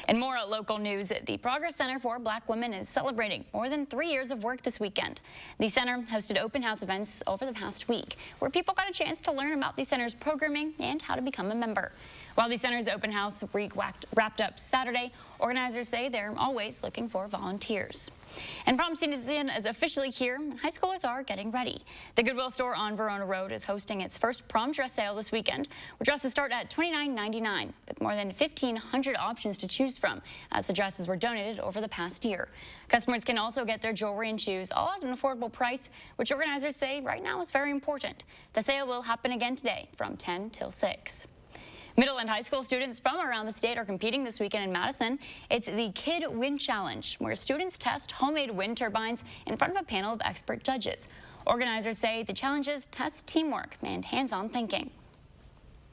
And more local news, the Progress Center for Black Women is celebrating more than 3 years of work this weekend. The center hosted open house events over the past week where people got a chance to learn about the center's programming and how to become a member. While the center's open house week wrapped up Saturday, organizers say they're always looking for volunteers. And prom season is officially here. High schoolers are getting ready. The Goodwill store on Verona Road is hosting its first prom dress sale this weekend, where dresses start at $29.99, with more than 1,500 options to choose from, as the dresses were donated over the past year. Customers can also get their jewelry and shoes all at an affordable price, which organizers say right now is very important. The sale will happen again today from 10 till 6. Middle and high school students from around the state are competing this weekend in Madison. It's the Kid Wind Challenge, where students test homemade wind turbines in front of a panel of expert judges. Organizers say the challenges test teamwork and hands-on thinking.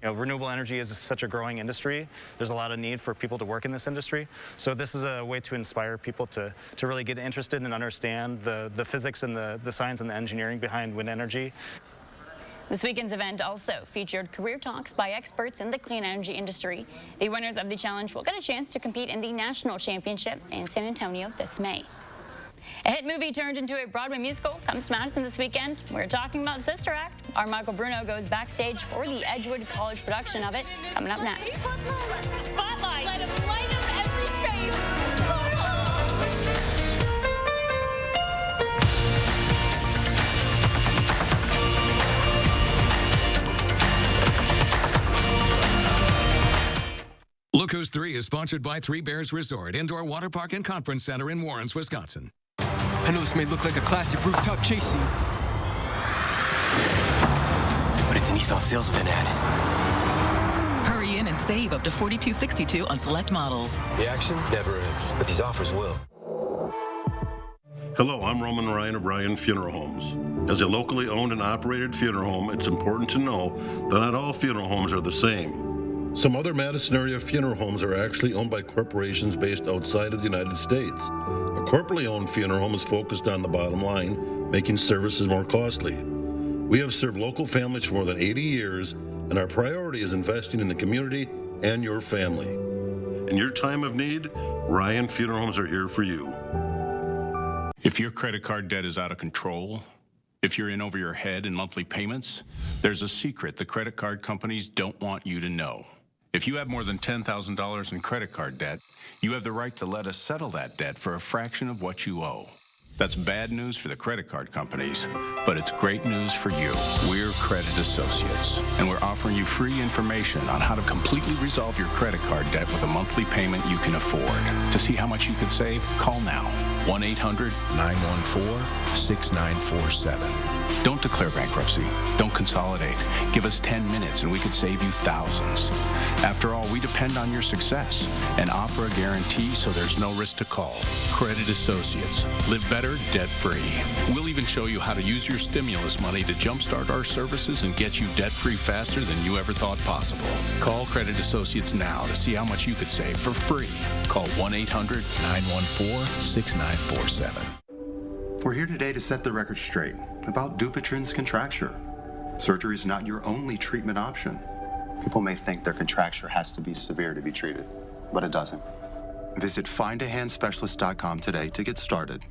You know, renewable energy is such a growing industry. There's a lot of need for people to work in this industry. So this is a way to inspire people to really get interested and understand the physics and the science and the engineering behind wind energy. This weekend's event also featured career talks by experts in the clean energy industry. The winners of the challenge will get a chance to compete in the national championship in San Antonio this May. A hit movie turned into a Broadway musical comes to Madison this weekend. We're talking about Sister Act. Our Michael Bruno goes backstage for the Edgewood College production of it, coming up next. Spotlight. Let him light up every face. Look Who's 3 is sponsored by Three Bears Resort, Indoor Water Park and Conference Center in Warrens, Wisconsin. I know this may look like a classic rooftop chase scene, but it's a Nissan sales event ad. Hurry in and save up to $42.62 on select models. The action never ends, but these offers will. Hello, I'm Roman Ryan of Ryan Funeral Homes. As a locally owned and operated funeral home, it's important to know that not all funeral homes are the same. Some other Madison area funeral homes are actually owned by corporations based outside of the United States. A corporately owned funeral home is focused on the bottom line, making services more costly. We have served local families for more than 80 years, and our priority is investing in the community and your family. In your time of need, Ryan Funeral Homes are here for you. If your credit card debt is out of control, if you're in over your head in monthly payments, there's a secret the credit card companies don't want you to know. If you have more than $10,000 in credit card debt, you have the right to let us settle that debt for a fraction of what you owe. That's bad news for the credit card companies, but it's great news for you. We're Credit Associates, and we're offering you free information on how to completely resolve your credit card debt with a monthly payment you can afford. To see how much you could save, call now. 1-800-914-6947. Don't declare bankruptcy. Don't consolidate. Give us 10 minutes and we could save you thousands. After all, we depend on your success and offer a guarantee so there's no risk to call. Credit Associates. Live better, debt-free. We'll even show you how to use your stimulus money to jumpstart our services and get you debt-free faster than you ever thought possible. Call Credit Associates now to see how much you could save for free. Call 1-800-914-6947. We're here today to set the record straight about Dupuytren's contracture. Surgery is not your only treatment option. People may think their contracture has to be severe to be treated, but it doesn't. Visit findahandspecialist.com today to get started.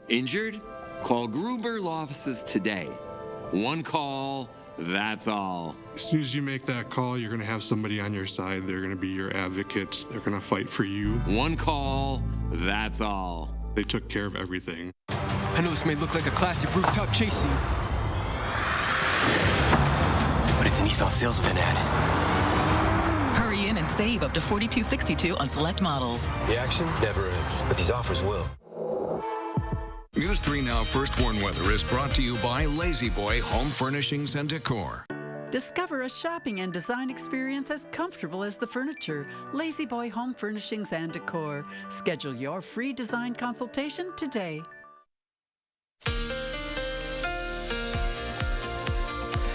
Injured? Call Gruber Law Offices today. One call, that's all. As soon as you make that call, you're going to have somebody on your side. They're going to be your advocates. They're going to fight for you. One call, that's all. They took care of everything. I know this may look like a classic rooftop chase scene, but it's a Nissan sales event ad. Hurry in and save up to $42.62 on select models. The action never ends, but these offers will. News 3 Now First Warn Weather is brought to you by Lazy Boy Home Furnishings and Decor. Discover a shopping and design experience as comfortable as the furniture. Lazy Boy Home Furnishings and Decor. Schedule your free design consultation today.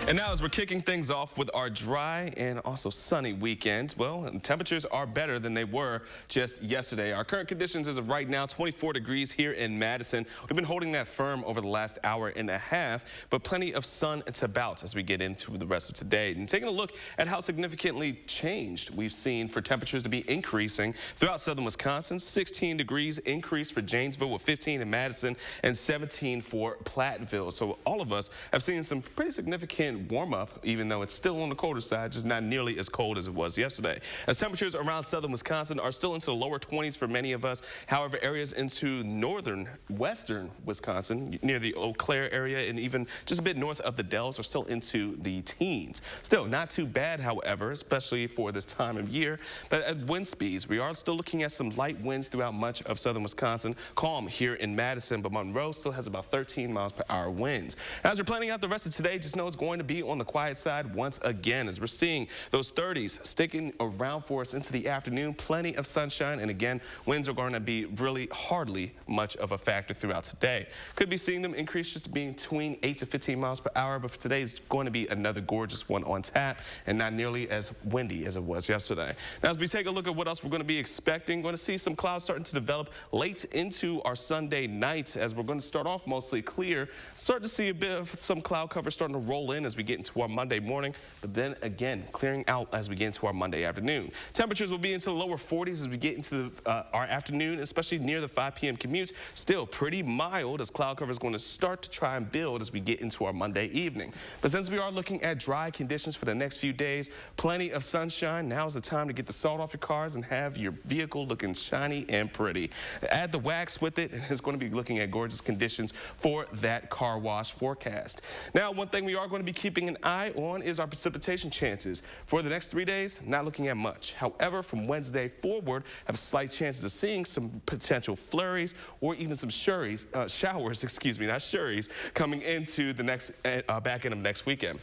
And now as we're kicking things off with our dry and also sunny weekend, well, temperatures are better than they were just yesterday. Our current conditions as of right now, 24 degrees here in Madison. We've been holding that firm over the last hour and a half, but plenty of sun to bout as we get into the rest of today. And taking a look at how significantly changed we've seen for temperatures to be increasing throughout southern Wisconsin. 16 degrees increase for Janesville with 15 in Madison and 17 for Platteville. So all of us have seen some pretty significant warm up, even though it's still on the colder side, just not nearly as cold as it was yesterday. As temperatures around southern Wisconsin are still into the lower 20s for many of us. However, areas into northern, western Wisconsin, near the Eau Claire area and even just a bit north of the Dells are still into the teens. Still not too bad, however, especially for this time of year. But at wind speeds, we are still looking at some light winds throughout much of southern Wisconsin. Calm here in Madison, but Monroe still has about 13 miles per hour winds. As we're planning out the rest of today, just know it's going to be on the quiet side once again as we're seeing those 30s sticking around for us into the afternoon. Plenty of sunshine, and again, winds are going to be really hardly much of a factor throughout today. Could be seeing them increase just being between 8 to 15 miles per hour, but for today is going to be another gorgeous one on tap and not nearly as windy as it was yesterday. Now, as we take a look at what else we're going to be expecting, going to see some clouds starting to develop late into our Sunday night as we're going to start off mostly clear, start to see a bit of some cloud cover starting to roll in as we get into our Monday morning, but then again clearing out as we get into our Monday afternoon. Temperatures will be into the lower 40s as we get into our afternoon, especially near the 5 p.m. commutes. Still pretty mild as cloud cover is going to start to try and build as we get into our Monday evening. But since we are looking at dry conditions for the next few days, plenty of sunshine, now is the time to get the salt off your cars and have your vehicle looking shiny and pretty. Add the wax with it, and it's going to be looking at gorgeous conditions for that car wash forecast. Now, one thing we are going to be keeping an eye on is our precipitation chances. For the next 3 days, not looking at much. However, from Wednesday forward, have slight chances of seeing some potential flurries or even some showers, not shurries, coming into the next back end of next weekend.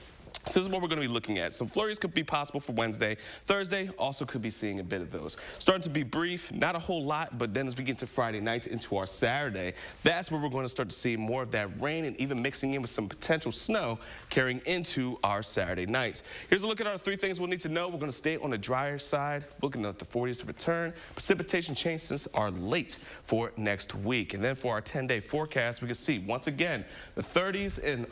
So this is what we're going to be looking at. Some flurries could be possible for Wednesday. Thursday also could be seeing a bit of those. Starting to be brief, not a whole lot, but then as we get to Friday night into our Saturday, that's where we're going to start to see more of that rain and even mixing in with some potential snow carrying into our Saturday nights. Here's a look at our 3 things we'll need to know. We're going to stay on the drier side, looking at the 40s to return. Precipitation changes are late for next week. And then for our 10-day forecast, we can see once again the 30s and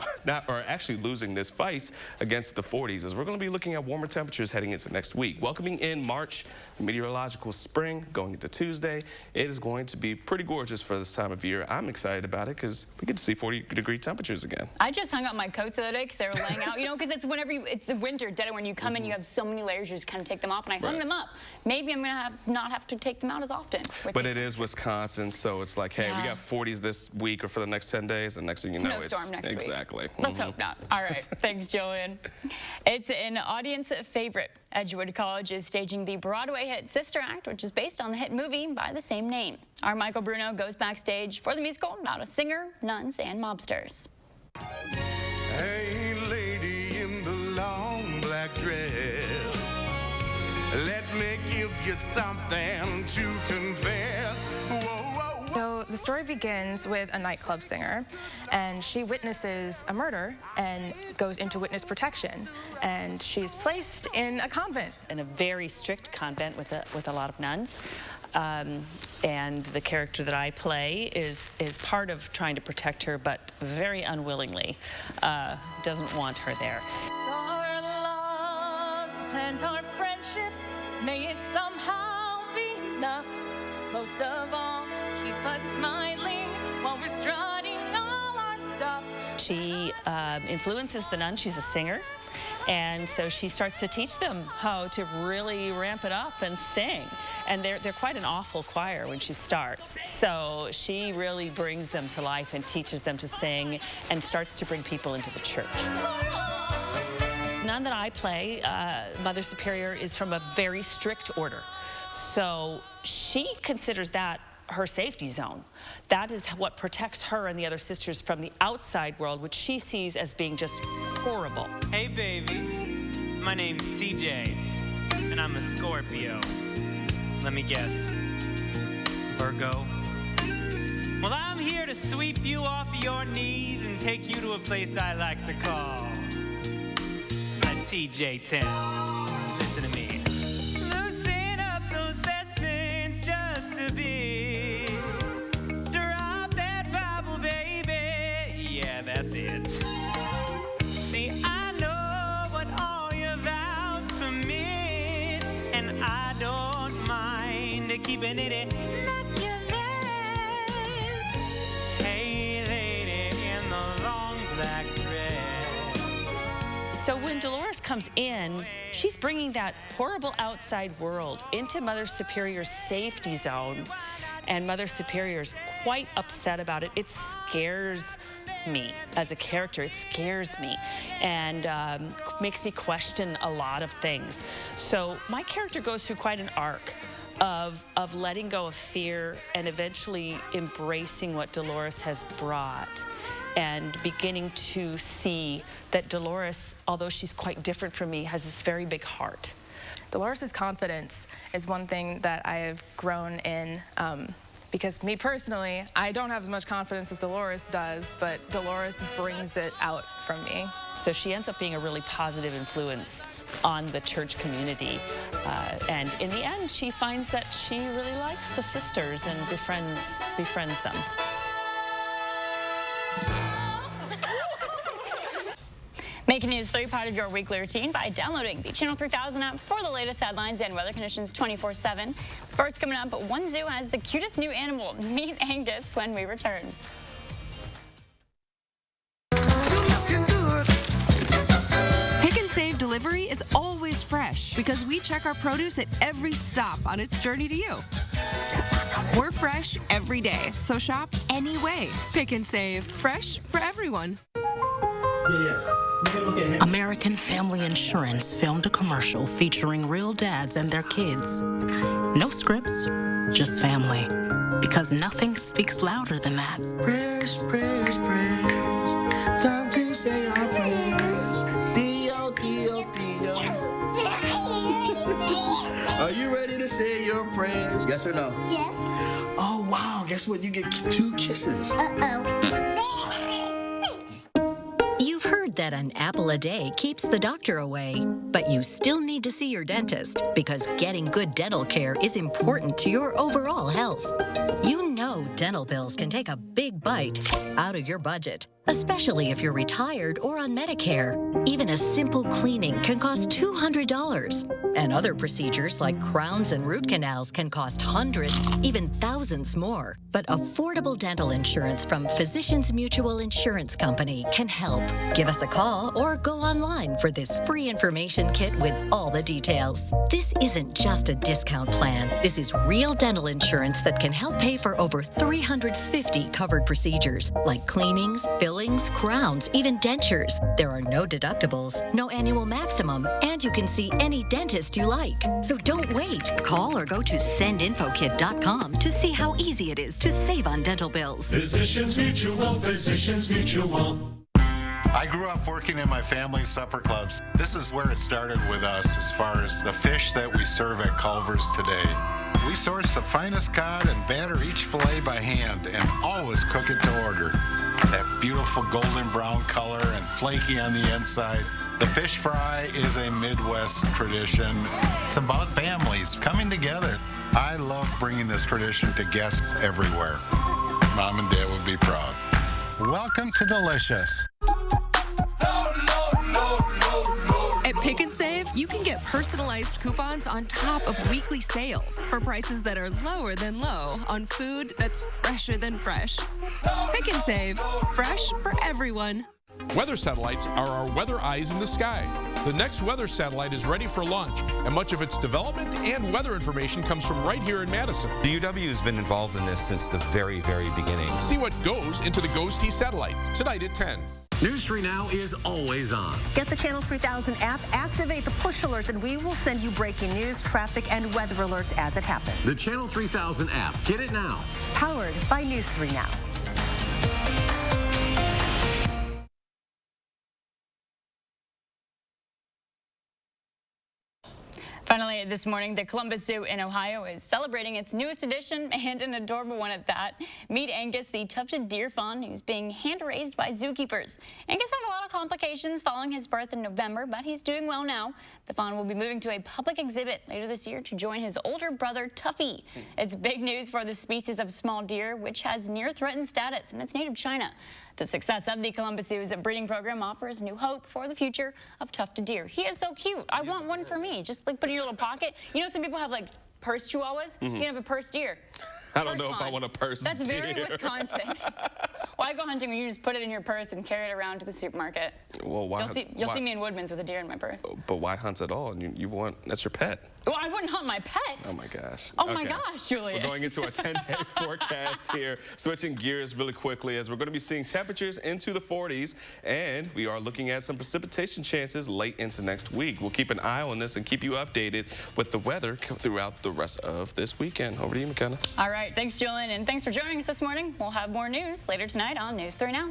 are actually losing this fight against the 40s, as we're going to be looking at warmer temperatures heading into next week. Welcoming in March, the meteorological spring going into Tuesday. It is going to be pretty gorgeous for this time of year. I'm excited about it because we get to see 40-degree temperatures again. I just hung up my coats the other day because they were laying out, you know, because it's whenever it's the winter, dead when you come in, you have so many layers, you just kind of take them off, and I hung them up. Maybe I'm going to not have to take them out as often. But it is Wisconsin, so it's like, hey, we got 40s this week or for the next 10 days, and next thing you know, it's snowstorm next week. Exactly. Let's hope not. All right. Thanks, Julian. It's an audience favorite. Edgewood College is staging the Broadway hit Sister Act, which is based on the hit movie by the same name. Our Michael Bruno goes backstage for the musical about a singer, nuns, and mobsters. Hey, lady in the long black dress, let me give you something to confess. Whoa, whoa, whoa. So the story begins with a nightclub singer, and she witnesses a murder and goes into witness protection, and she's placed in a convent. In a very strict convent with a lot of nuns. And the character that I play is part of trying to protect her, but very unwillingly doesn't want her there. Our love and our friendship, may it somehow be enough. Most of all, keep us smiling while we're strutting all our stuff. She influences the nuns. She's a singer. And so she starts to teach them how to really ramp it up and sing. And they're quite an awful choir when she starts. So she really brings them to life and teaches them to sing and starts to bring people into the church. The nun that I play, Mother Superior, is from a very strict order. So she considers that her safety zone. That is what protects her and the other sisters from the outside world, which she sees as being just horrible. Hey baby, my name's TJ, and I'm a Scorpio. Let me guess, Virgo? Well, I'm here to sweep you off your knees and take you to a place I like to call a TJ Town. Listen to me. Loosen up those best friends just a bit. Drop that Bible, baby. Yeah, that's it. See, I know what all your vows permit, and I don't mind keeping it immaculate. Hey, lady in the long black dress. So when Dolores comes in, she's bringing that horrible outside world into Mother Superior's safety zone, and Mother Superior's quite upset about it. It scares me as a character. It scares me and makes me question a lot of things. So my character goes through quite an arc of letting go of fear and eventually embracing what Dolores has brought and beginning to see that Dolores, although she's quite different from me, has this very big heart. Dolores' confidence is one thing that I have grown in, because me personally, I don't have as much confidence as Dolores does, but Dolores brings it out from me. So she ends up being a really positive influence on the church community. And in the end, she finds that she really likes the sisters and befriends them. Making News 3 part of your weekly routine by downloading the Channel 3000 app for the latest headlines and weather conditions 24/7. First coming up, one zoo has the cutest new animal. Meet Angus when we return. Pick and Save delivery is always fresh because we check our produce at every stop on its journey to you. We're fresh every day, so shop anyway. Pick and Save, fresh for everyone. American Family Insurance filmed a commercial featuring real dads and their kids. No scripts, just family. Because nothing speaks louder than that. Prayers, prayers, prayers. Time to say our prayers. The Yes or no? Yes. Oh, wow. Guess what? You get 2 kisses. You've heard that an apple a day keeps the doctor away, but you still need to see your dentist because getting good dental care is important to your overall health. You know dental bills can take a big bite out of your budget, especially if you're retired or on Medicare. Even a simple cleaning can cost $200. And other procedures like crowns and root canals can cost hundreds, even thousands more. But affordable dental insurance from Physicians Mutual Insurance Company can help. Give us a call or go online for this free information kit with all the details. This isn't just a discount plan. This is real dental insurance that can help pay for over 350 covered procedures like cleanings, fillings, crowns, even dentures. There are no deductibles, no annual maximum, and you can see any dentist you like. So don't wait. Call or go to sendinfokit.com to see how easy it is to save on dental bills. Physicians Mutual, Physicians Mutual. I grew up working in my family's supper clubs. This is where it started with us as far as the fish that we serve at Culver's today. We source the finest cod and batter each fillet by hand and always cook it to order. That beautiful golden brown color and flaky on the inside. The fish fry is a Midwest tradition. It's about families coming together. I love bringing this tradition to guests everywhere. Mom and Dad would be proud. Welcome to Delicious. At Pick and Save, you can get personalized coupons on top of weekly sales for prices that are lower than low on food that's fresher than fresh. Pick and Save, fresh for everyone. Weather satellites are our weather eyes in the sky. The next weather satellite is ready for launch, and much of its development and weather information comes from right here in Madison. The UW has been involved in this since the very, very beginning. See what goes into the GOES-T satellite tonight at 10. News 3 Now is always on. Get the Channel 3000 app, activate the push alerts, and we will send you breaking news, traffic, and weather alerts as it happens. The Channel 3000 app. Get it now. Powered by News 3 Now. Finally, this morning, the Columbus Zoo in Ohio is celebrating its newest addition, and an adorable one at that. Meet Angus, the tufted deer fawn who's being hand-raised by zookeepers. Angus had a lot of complications following his birth in November, but he's doing well now. The fawn will be moving to a public exhibit later this year to join his older brother, Tuffy. It's big news for the species of small deer, which has near-threatened status in its native China. The success of the Columbus Zoo's breeding program offers new hope for the future of tufted deer. He is so cute. I want one for me. Just like put in your little pocket. You know, some people have like purse chihuahuas. You can have a purse deer. I don't know if I want a purse deer. That's very Wisconsin. Well, I go hunting when you just put it in your purse and carry it around to the supermarket. Well, why? You'll see me in Woodman's with a deer in my purse. But why hunt at all? That's your pet. Well, I wouldn't hunt my pet. Oh my gosh. Oh my gosh, Julia. We're going into our 10-day forecast here. Switching gears really quickly as we're going to be seeing temperatures into the 40s, and we are looking at some precipitation chances late into next week. We'll keep an eye on this and keep you updated with the weather throughout the rest of this weekend. Over to you, McKenna. All right, thanks, Julian, and thanks for joining us this morning. We'll have more news later tonight on News 3 Now.